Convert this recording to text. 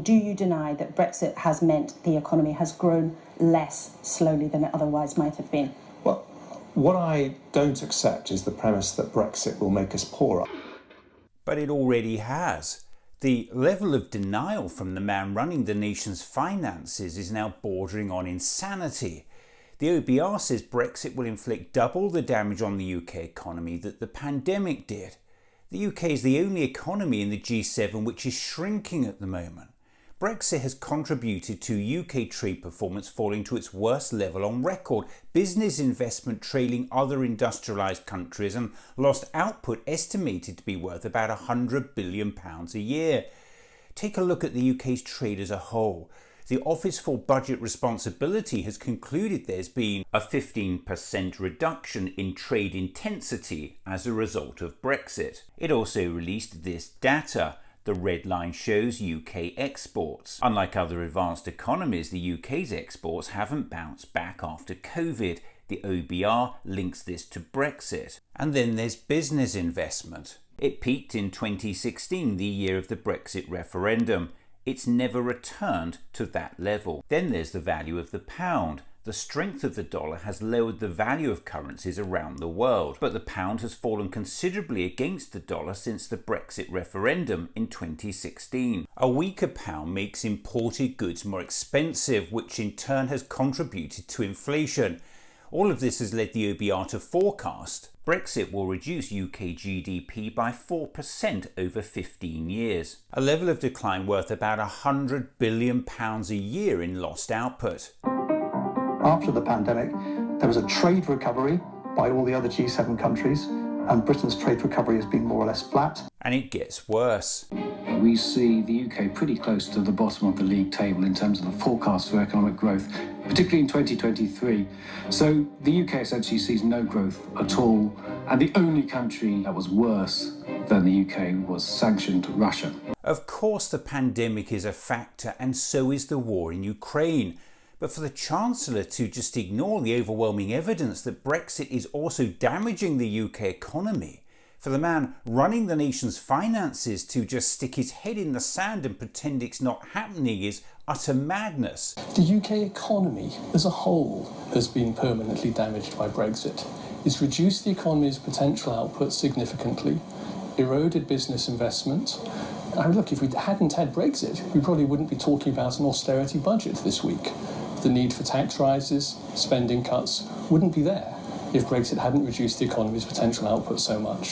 Do you deny that Brexit has meant the economy has grown less slowly than it otherwise might have been? Well, what I don't accept is the premise that Brexit will make us poorer. But it already has. The level of denial from the man running the nation's finances is now bordering on insanity. The OBR says Brexit will inflict double the damage on the UK economy that the pandemic did. The UK is the only economy in the G7 which is shrinking at the moment. Brexit has contributed to UK trade performance falling to its worst level on record, business investment trailing other industrialised countries, and lost output estimated to be worth about £100 billion a year. Take a look at the UK's trade as a whole. The Office for Budget Responsibility has concluded there's been a 15% reduction in trade intensity as a result of Brexit. It also released this data. The red line shows UK exports. Unlike other advanced economies, the UK's exports haven't bounced back after COVID. The OBR links this to Brexit. And then there's business investment. It peaked in 2016, the year of the Brexit referendum. It's never returned to that level. Then there's the value of the pound. The strength of the dollar has lowered the value of currencies around the world, but the pound has fallen considerably against the dollar since the Brexit referendum in 2016. A weaker pound makes imported goods more expensive, which in turn has contributed to inflation. All of this has led the OBR to forecast Brexit will reduce UK GDP by 4% over 15 years, a level of decline worth about £100 billion a year in lost output. After the pandemic, there was a trade recovery by all the other G7 countries, and Britain's trade recovery has been more or less flat. And it gets worse. We see the UK pretty close to the bottom of the league table in terms of the forecast for economic growth, particularly in 2023. So the UK essentially sees no growth at all, and the only country that was worse than the UK was sanctioned Russia. Of course the pandemic is a factor, and so is the war in Ukraine. But for the Chancellor to just ignore the overwhelming evidence that Brexit is also damaging the UK economy, for the man running the nation's finances to just stick his head in the sand and pretend it's not happening is utter madness. The UK economy as a whole has been permanently damaged by Brexit. It's reduced the economy's potential output significantly, eroded business investment. I mean, look, if we hadn't had Brexit, we probably wouldn't be talking about an austerity budget this week. The need for tax rises, spending cuts, wouldn't be there if Brexit hadn't reduced the economy's potential output so much.